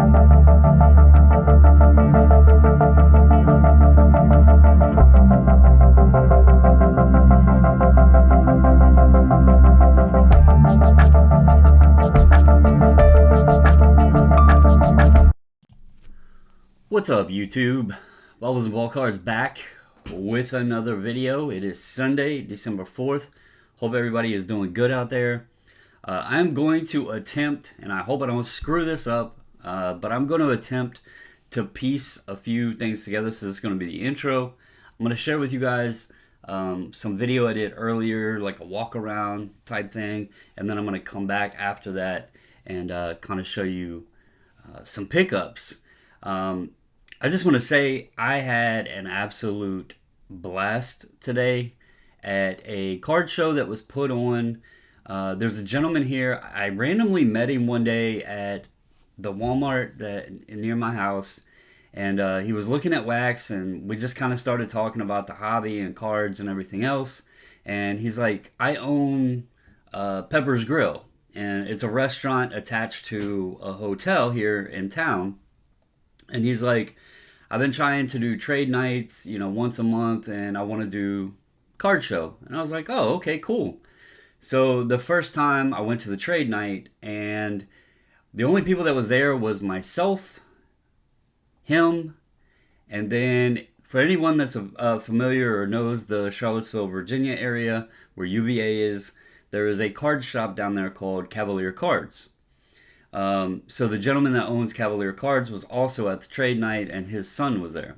What's up, YouTube? Bubbles and Ball Cards back with another video. It is Sunday, December 4th. Hope everybody is doing good out there. I'm going to attempt, and I hope I don't screw this up, but I'm going to attempt to piece a few things together. So this is going to be the intro. I'm going to share with you guys some video I did earlier, like a walk around type thing, and then I'm going to come back after that and kind of show you some pickups. I just want to say I had an absolute blast today at a card show that was put on. There's a gentleman here. I randomly met him one day at the Walmart near my house, and he was looking at wax, and we just kind of started talking about the hobby and cards and everything else. And he's like, I own Pepper's Grill, and it's a restaurant attached to a hotel here in town. And he's like, I've been trying to do trade nights, once a month, and I want to do card show. And I was like, oh, okay, cool. So the first time I went to the trade night, and the only people that was there was myself, him, and then for anyone that's familiar or knows the Charlottesville, Virginia area where UVA is, there is a card shop down there called Cavalier Cards. So the gentleman that owns Cavalier Cards was also at the trade night, and his son was there.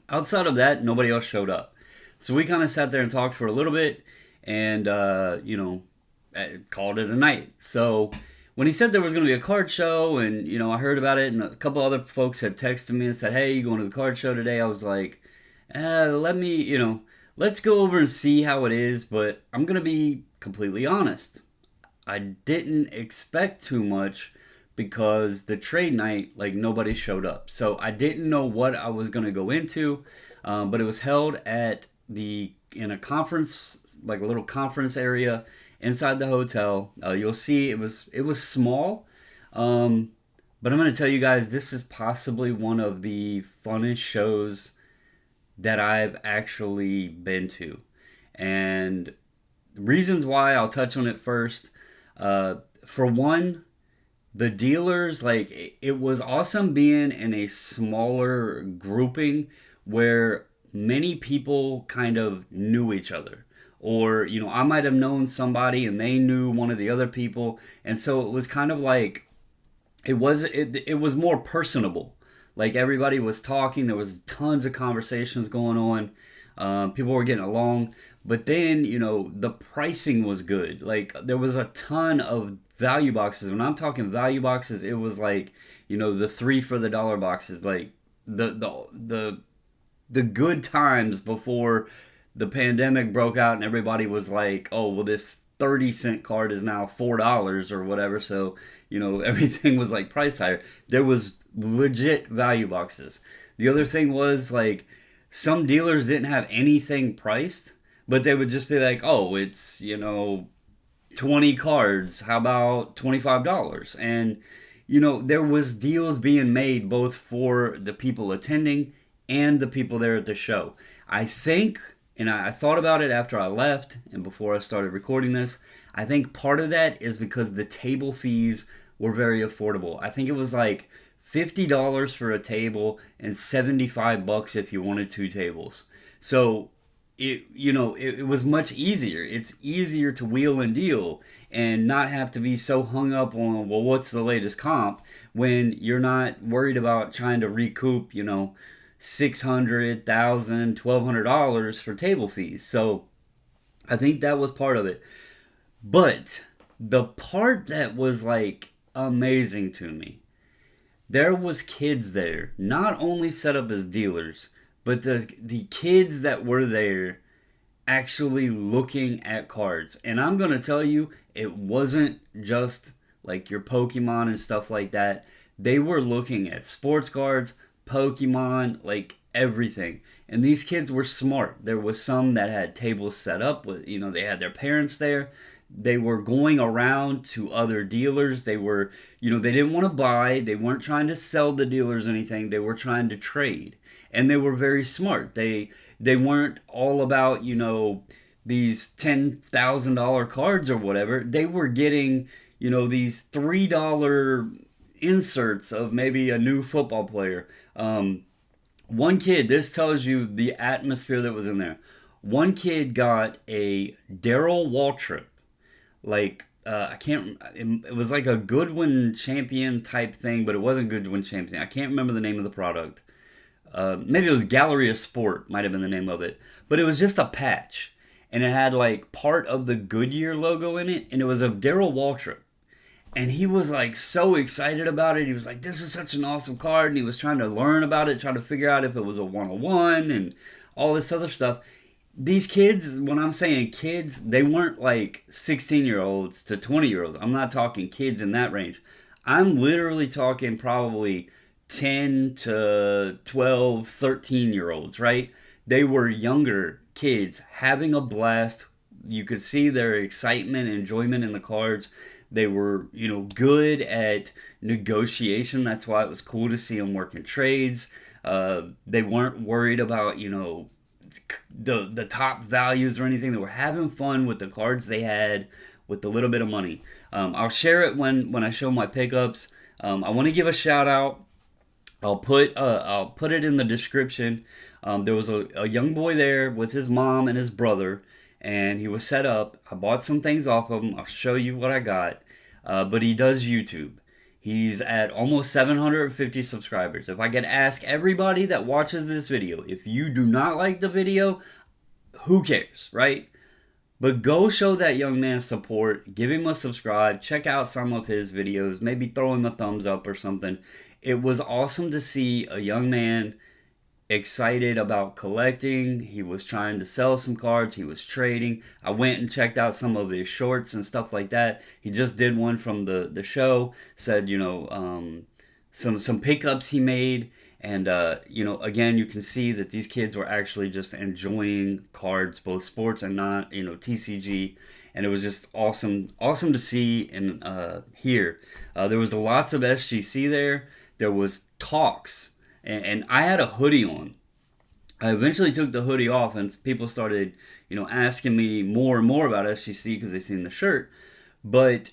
Outside of that, nobody else showed up. So we kind of sat there and talked for a little bit, and called it a night. So when he said there was going to be a card show, and I heard about it, and a couple other folks had texted me and said, "Hey, you going to the card show today?" I was like, let's go over and see how it is. But I'm going to be completely honest. I didn't expect too much because the trade night, nobody showed up. So I didn't know what I was going to go into, but it was held in a conference, like a little conference area inside the hotel. You'll see it was small, but I'm going to tell you guys, this is possibly one of the funnest shows that I've actually been to. And reasons why, I'll touch on it first. For one, the dealers, it was awesome being in a smaller grouping where many people kind of knew each other. Or, I might have known somebody and they knew one of the other people. And so it was kind of like, it was more personable. Like everybody was talking. There was tons of conversations going on. People were getting along. But then, the pricing was good. There was a ton of value boxes. When I'm talking value boxes, it was the $3 for the dollar boxes. The good times before the pandemic broke out and everybody was like, oh, well, this 30-cent card is now $4 or whatever. So, everything was price higher. There was legit value boxes. The other thing was some dealers didn't have anything priced. But they would just be like, oh, it's, 20 cards. How about $25? And, there was deals being made both for the people attending and the people there at the show. I think, and I thought about it after I left and before I started recording this, I think part of that is because the table fees were very affordable. I think it was $50 for a table and $75 if you wanted 2 tables. So it was much easier. It's easier to wheel and deal and not have to be so hung up on, well, what's the latest comp, when you're not worried about trying to recoup, $600, $1,000, $1,200 for table fees. So I think that was part of it. But the part that was amazing to me, there was kids there, not only set up as dealers, but the kids that were there actually looking at cards. And I'm going to tell you, it wasn't just your Pokemon and stuff like that. They were looking at sports cards, Pokemon, everything. And these kids were smart. There was some that had tables set up with, they had their parents there. they were going around to other dealers. They were, they didn't want to buy. They weren't trying to sell the dealers anything. They were trying to trade, and they were very smart. They weren't all about, these $10,000 cards or whatever. They were getting, these $3 inserts of maybe a new football player. One kid, this tells you the atmosphere that was in there. One kid got a Darrell Waltrip, like I can't. It was like a Goodwin Champion type thing, but it wasn't Goodwin Champion. I can't remember the name of the product. Maybe it was Gallery of Sport, might have been the name of it. But it was just a patch, and it had like part of the Goodyear logo in it, and it was a Darrell Waltrip. And he was like so excited about it. He was like, "This is such an awesome card," and he was trying to learn about it, trying to figure out if it was a 101 and all this other stuff. These kids, when I'm saying kids, they weren't like 16-year-olds to 20-year-olds. I'm not talking kids in that range. I'm literally talking probably 10 to 12, 13-year-olds, right? They were younger kids having a blast. You could see their excitement and enjoyment in the cards. They were, good at negotiation. That's why it was cool to see them working trades. They weren't worried about, the top values or anything. They were having fun with the cards they had with the little bit of money. I'll share it when I show my pickups. I want to give a shout out. I'll put it in the description. There was a young boy there with his mom and his brother, and he was set up. I bought some things off of him. I'll show you what I got. But he does YouTube. He's at almost 750 subscribers. If I could ask everybody that watches this video, if you do not like the video, who cares, right? But go show that young man support. Give him a subscribe. Check out some of his videos. Maybe throw him a thumbs up or something. It was awesome to see a young man excited about collecting. He was trying to sell some cards. He was trading. I went and checked out some of his shorts and stuff like that. He just did one from the show. Said, some pickups he made. And, again, you can see that these kids were actually just enjoying cards, both sports and not, TCG. And it was just awesome to see and hear. There was lots of SGC there. There was talks. And I had a hoodie on. I eventually took the hoodie off, and people started, asking me more and more about SGC because they seen the shirt. But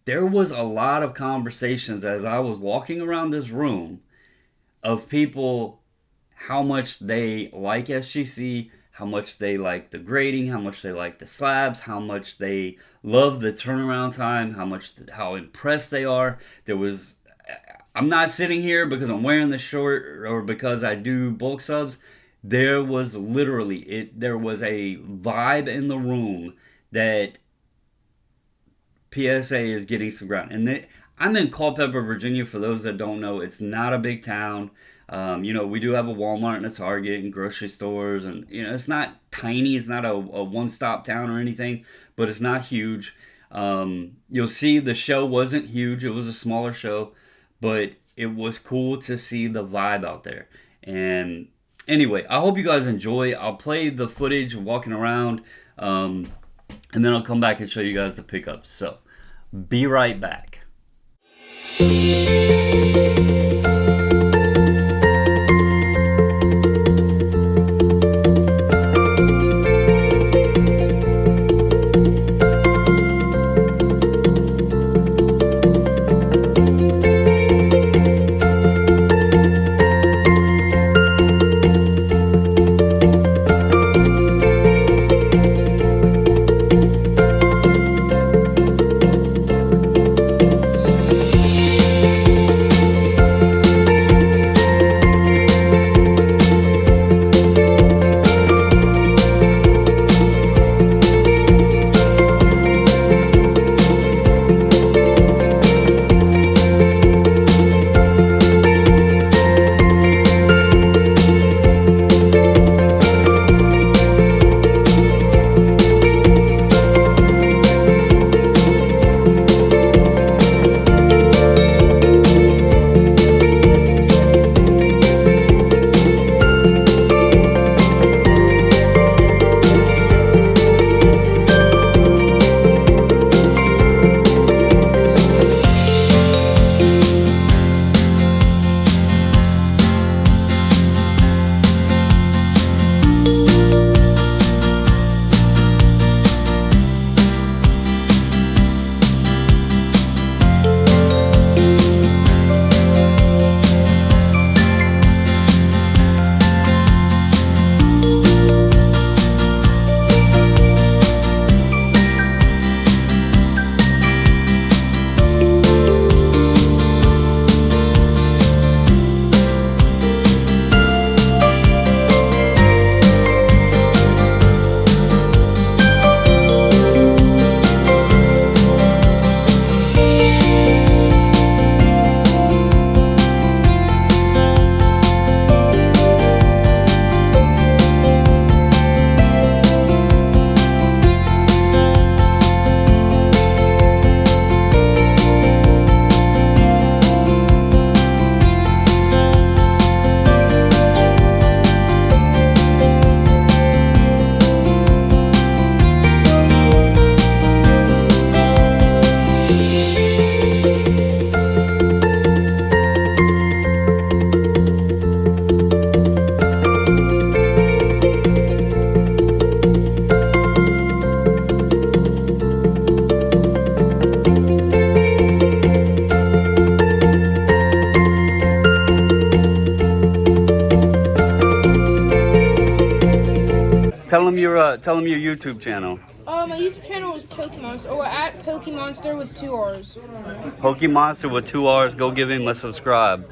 there was a lot of conversations as I was walking around this room of people, how much they like SGC, how much they like the grading, how much they like the slabs, how much they love the turnaround time, how impressed they are. I'm not sitting here because I'm wearing the short or because I do bulk subs. There was literally there was a vibe in the room that PSA is getting some ground. And I'm in Culpeper, Virginia. For those that don't know, it's not a big town. We do have a Walmart and a Target and grocery stores, and it's not tiny. It's not a one-stop town or anything, but it's not huge. You'll see the show wasn't huge. It was a smaller show. But it was cool to see the vibe out there. And anyway, I hope you guys enjoy. I'll play the footage walking around. And then I'll come back and show you guys the pickups. So, be right back. Tell them your YouTube channel. My YouTube channel is Pokemonster, or at Pokemonster with 2 R's. Pokemonster with 2 R's. Go give him a subscribe.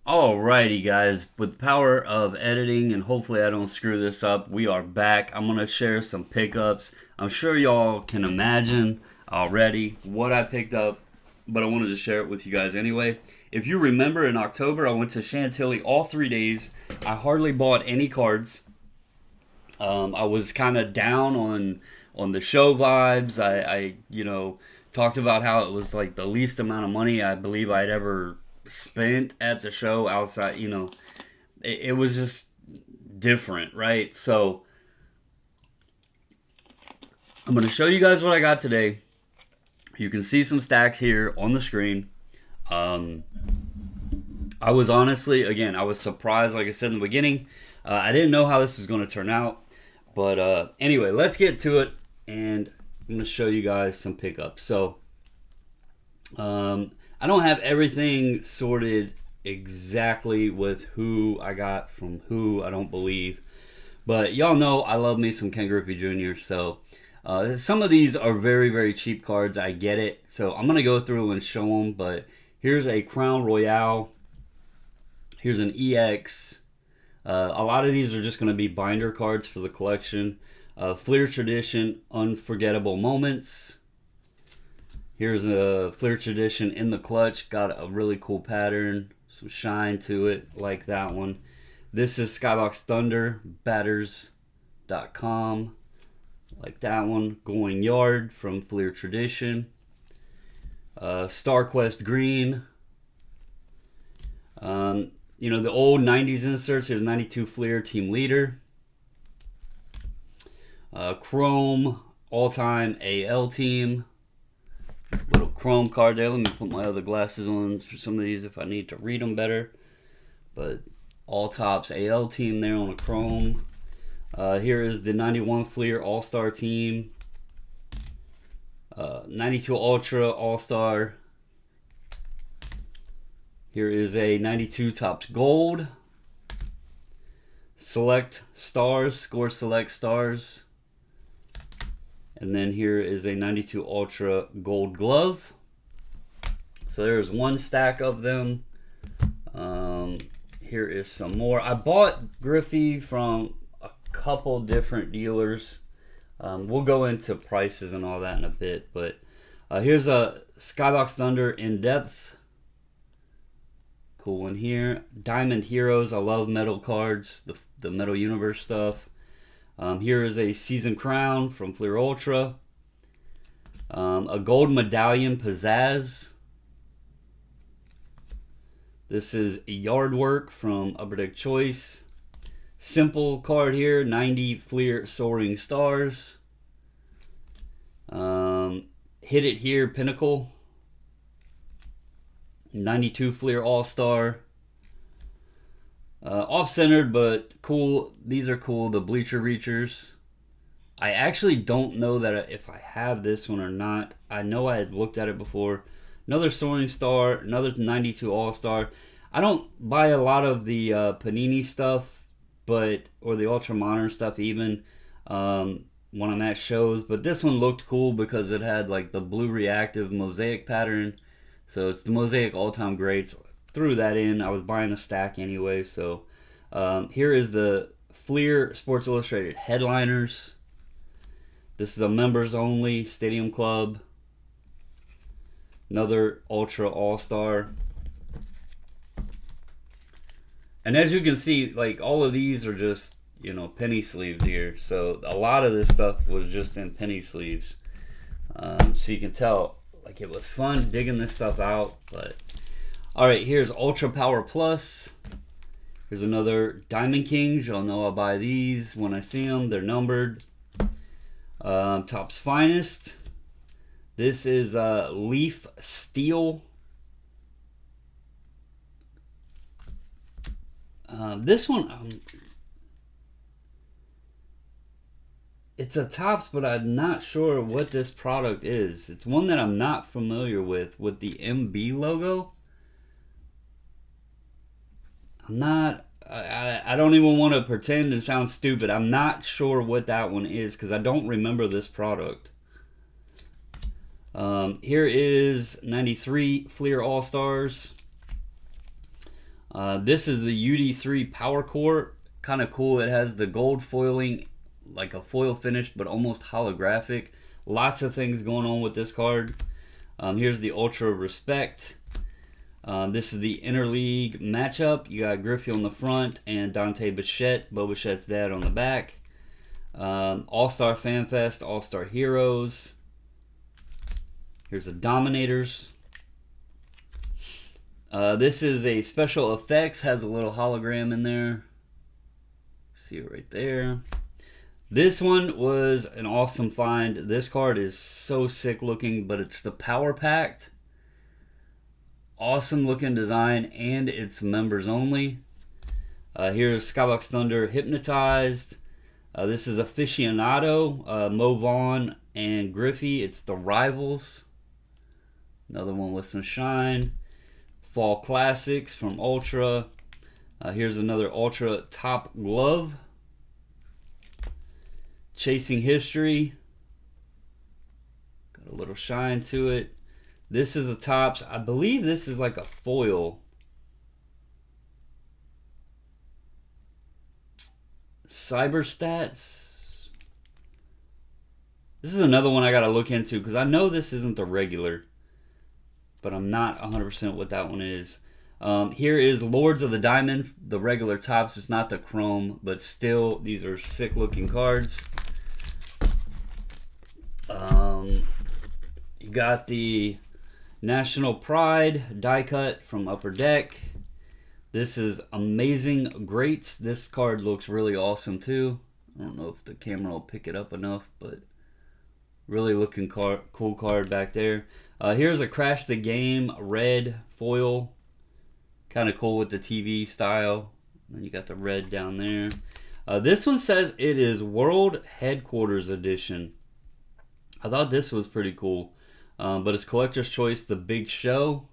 Alrighty guys, with the power of editing, and hopefully I don't screw this up, we are back. I'm going to share some pickups. I'm sure y'all can imagine already what I picked up, but I wanted to share it with you guys anyway. If you remember, in October I went to Chantilly all 3 days. I hardly bought any cards. I was kind of down on the show vibes. I talked about how it was like the least amount of money I believe I'd ever spent at the show outside. It was just different, right? So I'm going to show you guys what I got today. You can see some stacks here on the screen. I was honestly, again, I was surprised, like I said in the beginning. I didn't know how this was going to turn out. But anyway, let's get to it, and I'm going to show you guys some pickups. So I don't have everything sorted exactly with who I got from who, I don't believe. But y'all know I love me some Ken Griffey Jr. So some of these are very, very cheap cards. I get it. So I'm going to go through and show them. But here's a Crown Royale. Here's an EX. A lot of these are just going to be binder cards for the collection. Fleer Tradition, Unforgettable Moments. Here's a Fleer Tradition in the clutch. Got a really cool pattern. Some shine to it, like that one. This is Skybox Thunder, batters.com. Like that one. Going Yard from Fleer Tradition. StarQuest Green. The old 90s inserts. Here's 92 Fleer Team Leader. Chrome All-Time AL Team. Little Chrome card there. Let me put my other glasses on for some of these if I need to read them better. But All Tops AL Team there on a Chrome. Here is the 91 Fleer All-Star Team. 92 Ultra All-Star. Here is a 92 Topps Gold. Select Stars, Score Select Stars. And then here is a 92 Ultra Gold Glove. So there's one stack of them. Here is some more. I bought Griffey from a couple different dealers. We'll go into prices and all that in a bit. But here's a Skybox Thunder In Depth. Cool one here. Diamond Heroes. I love metal cards, the Metal Universe stuff. Here is a Season Crown from Fleer Ultra. A gold medallion Pizzazz. This is Yard Work from Upper Deck Choice. Simple card here, 90 Fleer Soaring Stars. Hit It Here Pinnacle. 92 Fleer All-Star. Off-centered, but cool. These are cool, the Bleacher Reachers. I actually don't know that if I have this one or not. I know I had looked at it before. Another Soaring Star, another 92 All-Star. I don't buy a lot of the Panini stuff, or the Ultra Modern stuff even, when I'm at shows. But this one looked cool because it had like the blue reactive mosaic pattern. So it's the Mosaic All-Time Greats. Threw that in. I was buying a stack anyway. So here is the Fleer Sports Illustrated Headliners. This is a members only Stadium Club. Another Ultra All-Star. And as you can see, like all of these are just, penny sleeved here. So a lot of this stuff was just in penny sleeves. So you can tell, like, it was fun digging this stuff out. But all right, here's Ultra Power Plus. Here's another Diamond Kings. Y'all know I'll buy these when I see them. They're numbered. Topps Finest. This is Leaf Steel. This one, it's a Topps, but I'm not sure what this product is. It's one that I'm not familiar with the MB logo. I don't even want to pretend and sound stupid. I'm not sure what that one is because I don't remember this product. Here is 93 Fleer All-Stars. This is the UD3 Power Core. Kind of cool. It has the gold foiling, like a foil finish, but almost holographic. Lots of things going on with this card. Here's the Ultra Respect. This is the Interleague matchup. You got Griffey on the front and Dante Bichette, Bo Bichette's dad, on the back. All-Star Fan Fest, All-Star Heroes. Here's the Dominators. This is a Special Effects, has a little hologram in there. See it right there. This one was an awesome find. This card is so sick looking, but it's the Power Packed. Awesome looking design, and it's members only. Here's Skybox Thunder Hypnotized. This is Aficionado, Mo Vaughn and Griffey. It's the Rivals. Another one with some shine. Fall Classics from Ultra. Here's another Ultra Top Glove. Chasing History. Got a little shine to it. This is the Topps. I believe this is like a foil. Cyberstats. This is another one I got to look into because I know this isn't the regular, but I'm not 100% what that one is. Here is Lords of the Diamond, the regular Topps. It's not the chrome, but still, these are sick looking cards. You got the National Pride die cut from Upper Deck. This is Amazing Greats. This card looks really awesome too. I don't know if the camera will pick it up enough, but really looking cool card back there. Here's a Crash the Game red foil. Kind of cool with the TV style. And you got the red down there. This one says it is World Headquarters Edition. I thought this was pretty cool. But it's Collector's Choice, The Big Show.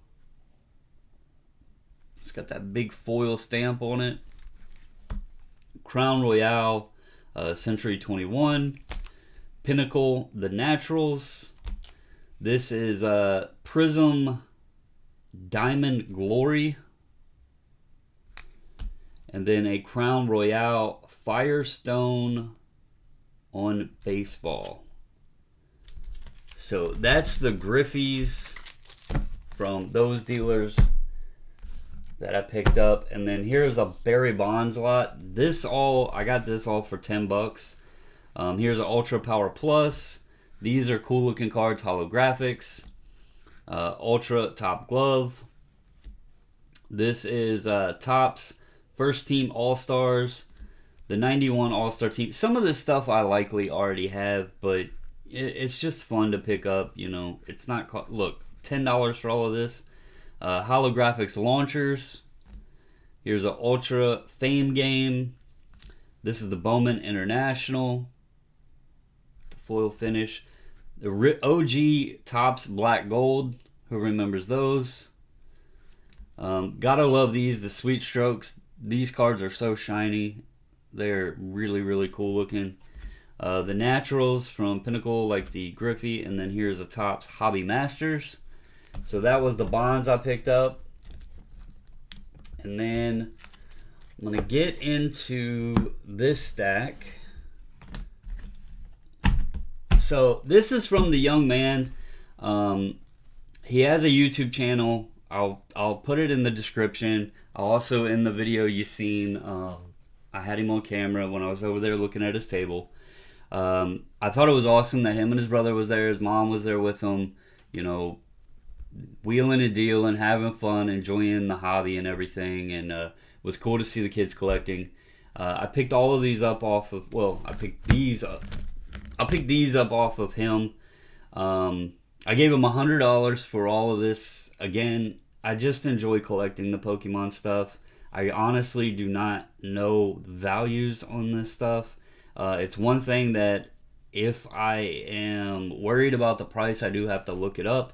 It's got that big foil stamp on it. Crown Royale, Century 21. Pinnacle, The Naturals. This is Prism Diamond Glory. And then a Crown Royale Firestone on Baseball. So that's the Griffies from those dealers. that I picked up. And then here's a Barry Bonds lot. I got this all for $10. Here's an Ultra Power Plus. These are cool looking cards, holographics. Ultra Top Glove. This is Topps First Team All-Stars. The 91 All-Star Team. Some of this stuff I likely already have, but it's just fun to pick up. You know, it's not... Look, $10 for all of this. Holographics launchers. Here's an Ultra Fame game. This is the Bowman International. The foil finish. The OG Topps Black Gold. Who remembers those? Gotta love these. The Sweet Strokes. These cards are so shiny. They're really, really cool looking. The Naturals from Pinnacle, like the Griffey. And then here's a Topps Hobby Masters. So that was the Bonds I picked up. And then I'm going to get into this stack. So this is from the young man. He has a YouTube channel. I'll put it in the description. I'll also, in the video you seen, I had him on camera when I was over there looking at his table. I thought it was awesome that him and his brother was there. His mom was there with him. You know, wheeling and dealing, having fun, enjoying the hobby and everything. And it was cool to see the kids collecting. I picked all of these up off of, I picked these up. I picked these up off of him. I gave him $100 for all of this. Again, I just enjoy collecting the Pokemon stuff. I honestly do not know values on this stuff. It's one thing that if I am worried about the price, I do have to look it up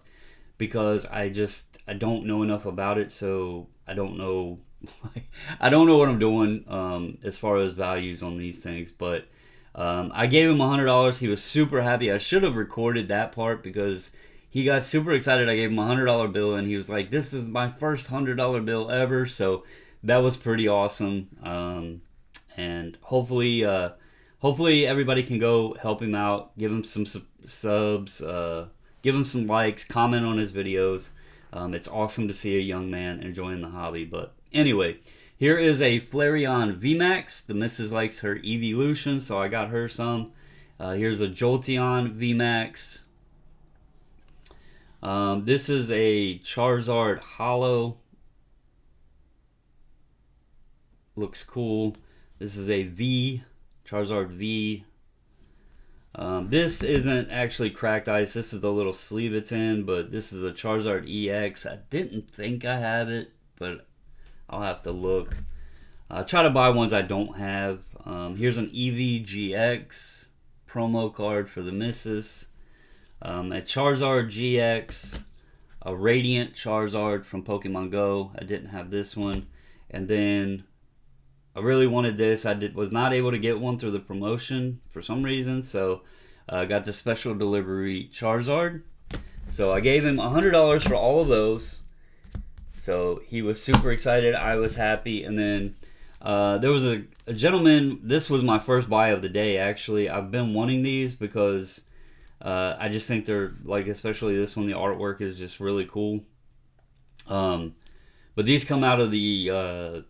because I don't know enough about it, so I don't know I don't know what I'm doing as far as values on these things. But I gave him $100. He was super happy. I should have recorded that part because he got super excited. I gave him a $100 bill, and he was like, "This is my first $100 bill ever." So that was pretty awesome. And hopefully everybody can go help him out, give him some subs, give him some likes, comment on his videos. It's awesome to see a young man enjoying the hobby. But anyway, here is a Flareon VMAX. The missus likes her Evolution, so I got her some. Here's a Jolteon VMAX. This is a Charizard Holo. Looks cool. This is a V, Charizard V. This isn't actually cracked ice. This is the little sleeve it's in, but this is a Charizard EX. I didn't think I had it, but I'll have to look. I try to buy ones I don't have. Here's an EVGX promo card for the missus. A Charizard GX, a Radiant Charizard from Pokemon Go. I didn't have this one. And then I really wanted this. Was not able to get one through the promotion for some reason, so I got the special delivery Charizard. So I gave him $100 for all of those. So he was super excited. I was happy. And then there was a gentleman. This was my first buy of the day, actually. I've been wanting these because I just think they're, like, especially this one, the artwork is just really cool. But these come out of the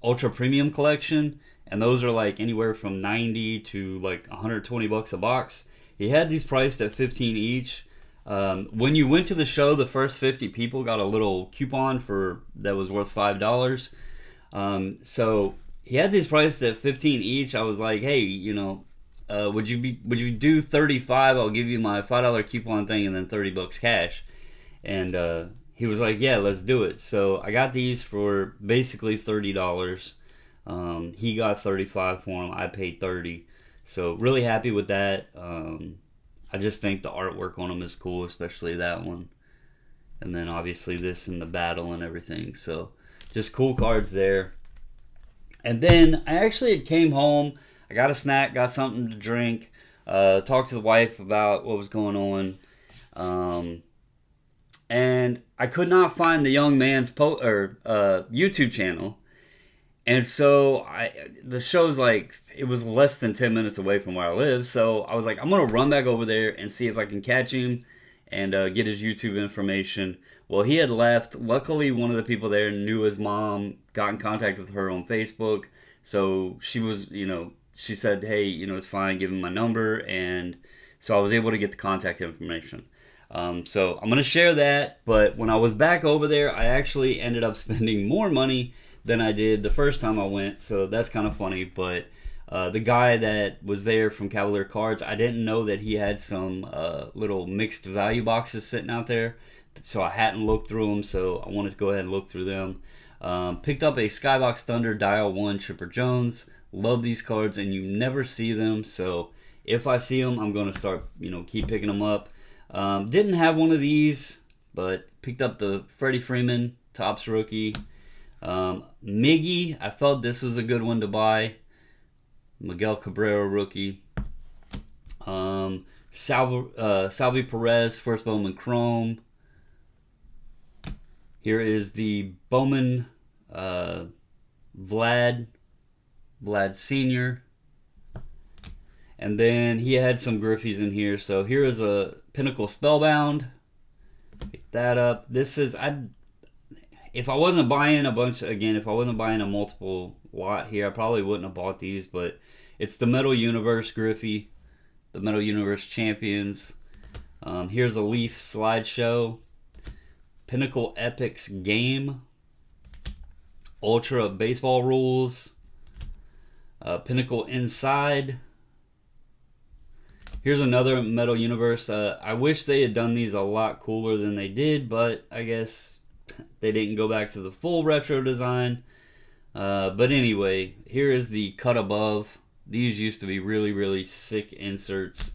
Ultra Premium collection, and those are like anywhere from $90 to like $120 a box. He had these priced at $15 each. When you went to the show, the first 50 people got a little coupon that was worth $5. So he had these priced at $15 each. I was like, hey, would you do $35? I'll give you my $5 coupon thing and then $30 cash. And he was like, yeah, let's do it. So I got these for basically $30. He got $35 for them. I paid $30. So really happy with that. I just think the artwork on them is cool, especially that one. And then obviously this and the battle and everything. So just cool cards there. And then I actually came home. I got a snack, got something to drink. Talked to the wife about what was going on. And I could not find the young man's YouTube channel. And so the show's like, it was less than 10 minutes away from where I live. So I was like, I'm going to run back over there and see if I can catch him and get his YouTube information. Well, he had left. Luckily, one of the people there knew his mom, got in contact with her on Facebook. So she was, she said, hey, it's fine, give him my number. And so I was able to get the contact information. So I'm going to share that. But when I was back over there, I actually ended up spending more money than I did the first time I went. So that's kind of funny. But the guy that was there from Cavalier Cards, I didn't know that he had some little mixed value boxes sitting out there. So I hadn't looked through them, so I wanted to go ahead and look through them. Picked up a Skybox Thunder Dial 1 Chipper Jones. Love these cards, and you never see them. So if I see them, I'm going to start, keep picking them up. Didn't have one of these, but picked up the Freddie Freeman Topps rookie. Miggy, I felt this was a good one to buy. Miguel Cabrera rookie. Salvi Perez First Bowman Chrome. Here is the Bowman Vlad Sr. And then he had some Griffies in here. So here is a Pinnacle Spellbound. Pick that up. This is, if I wasn't buying a bunch, again, if I wasn't buying a multiple lot here, I probably wouldn't have bought these. But it's the Metal Universe Griffey, the Metal Universe Champions. Here's a Leaf Slideshow. Pinnacle Epics Game, Ultra Baseball Rules, Pinnacle Inside. Here's another Metal Universe. I wish they had done these a lot cooler than they did, but I guess they didn't go back to the full retro design. But anyway, here is the Cut Above. These used to be really, really sick inserts.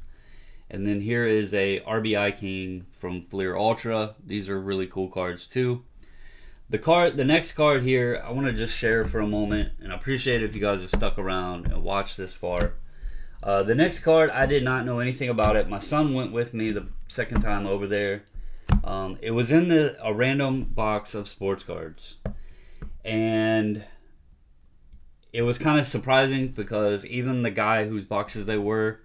And then here is a RBI King from Fleer Ultra. These are really cool cards too. The next card here, I want to just share for a moment, and I appreciate it if you guys have stuck around and watched this far. The next card, I did not know anything about it. My son went with me the second time over there. It was in a random box of sports cards, and it was kind of surprising because even the guy whose boxes they were,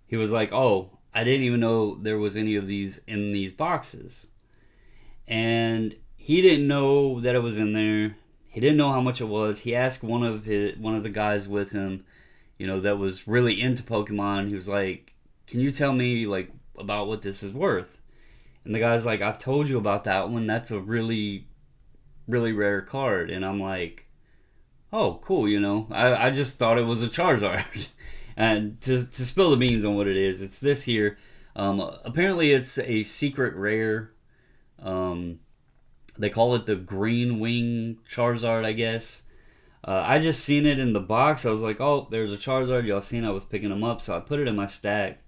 he was like, "Oh, I didn't even know there was any of these in these boxes." And he didn't know that it was in there. He didn't know how much it was. He asked one of the guys with him, that was really into Pokemon. He was like, "Can you tell me like about what this is worth?" And the guy's like, "I've told you about that one. That's a really, really rare card." And I'm like, "Oh, cool, I just thought it was a Charizard." And to spill the beans on what it is, it's this here. Apparently, it's a secret rare. They call it the Green Wing Charizard, I guess. I just seen it in the box. I was like, "Oh, there's a Charizard." Y'all seen I was picking them up, so I put it in my stack.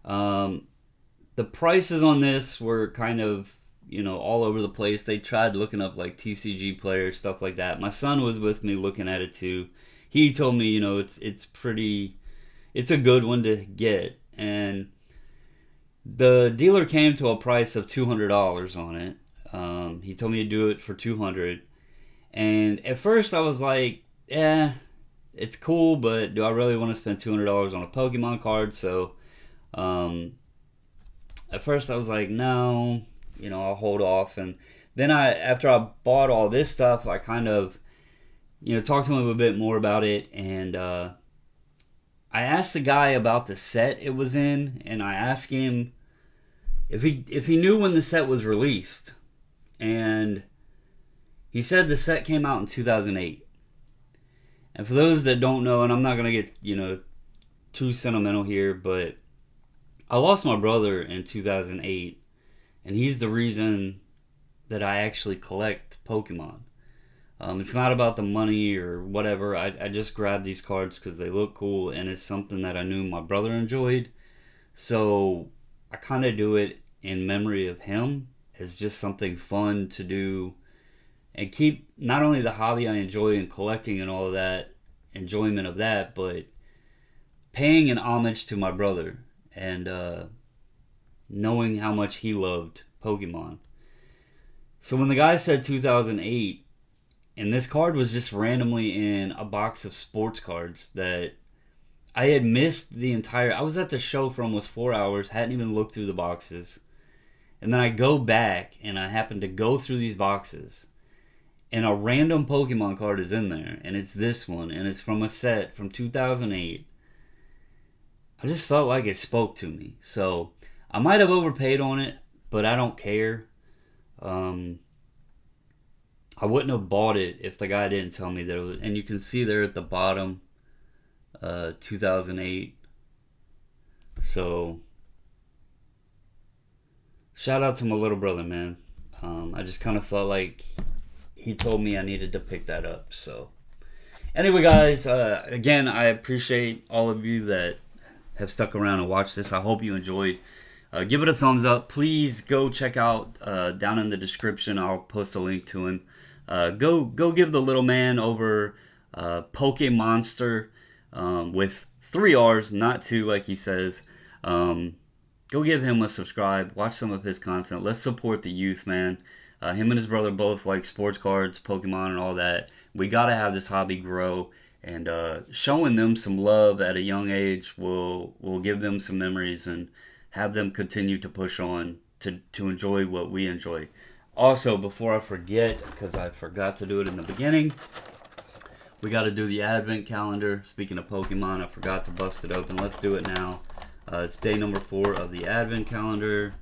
The prices on this were kind of, all over the place. They tried looking up like TCG players, stuff like that. My son was with me looking at it too. He told me, it's a good one to get, and the dealer came to a price of $200 on it. He told me to do it for $200, and at first I was like, "Yeah, it's cool, but do I really want to spend $200 on a Pokemon card?" So, at first I was like, "No, I'll hold off." And then after I bought all this stuff, I kind of, talked to him a bit more about it, and I asked the guy about the set it was in, and I asked him if he knew when the set was released. And he said the set came out in 2008. And for those that don't know, and I'm not going to get, too sentimental here, but I lost my brother in 2008, and he's the reason that I actually collect Pokemon. It's not about the money or whatever. I just grabbed these cards because they look cool, and it's something that I knew my brother enjoyed. So I kind of do it in memory of him as just something fun to do and keep not only the hobby I enjoy and collecting and all of that, enjoyment of that, but paying an homage to my brother and knowing how much he loved Pokemon. So when the guy said 2008, and this card was just randomly in a box of sports cards that I had missed the entire... I was at the show for almost 4 hours, hadn't even looked through the boxes. And then I go back and I happen to go through these boxes, and a random Pokemon card is in there, and it's this one, and it's from a set from 2008. I just felt like it spoke to me. So I might have overpaid on it, but I don't care. I wouldn't have bought it if the guy didn't tell me that it was. And you can see there at the bottom, 2008. So shout out to my little brother, man. I just kind of felt like he told me I needed to pick that up. So anyway, guys, again, I appreciate all of you that have stuck around and watched this. I hope you enjoyed. Give it a thumbs up. Please go check out down in the description. I'll post a link to him. Go give the little man over Pokemonster with 3 R's, not 2 like he says. Go give him a subscribe. Watch some of his content. Let's support the youth, man. Him and his brother both like sports cards, Pokemon, and all that. We got to have this hobby grow. And showing them some love at a young age will give them some memories and have them continue to push on to enjoy what we enjoy. Also, before I forget, because I forgot to do it in the beginning, we got to do the advent calendar. Speaking of Pokemon, I forgot to bust it open. Let's do it now. It's day number 4 of the advent calendar.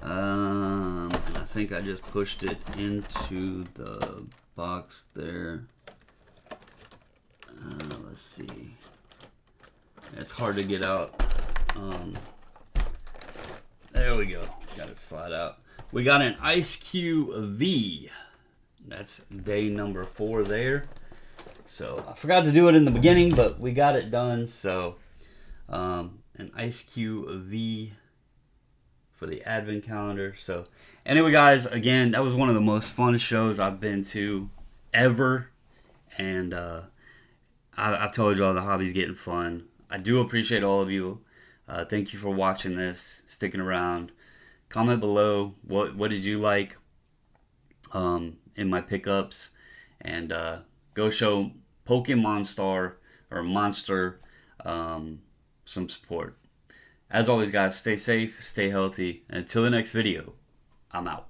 And I think I just pushed it into the box there. Let's see. It's hard to get out. There we go. Got it slide out. We got an Ice Cube V. That's day number 4 there. So I forgot to do it in the beginning, but we got it done. So an Ice Cube V for the advent calendar. So anyway, guys, again, that was one of the most fun shows I've been to ever. And I've told you all the hobby's getting fun. I do appreciate all of you. Thank you for watching this, sticking around. Comment below what did you like in my pickups, and go show Pokemon Star or Monster some support. As always, guys, stay safe, stay healthy, and until the next video, I'm out.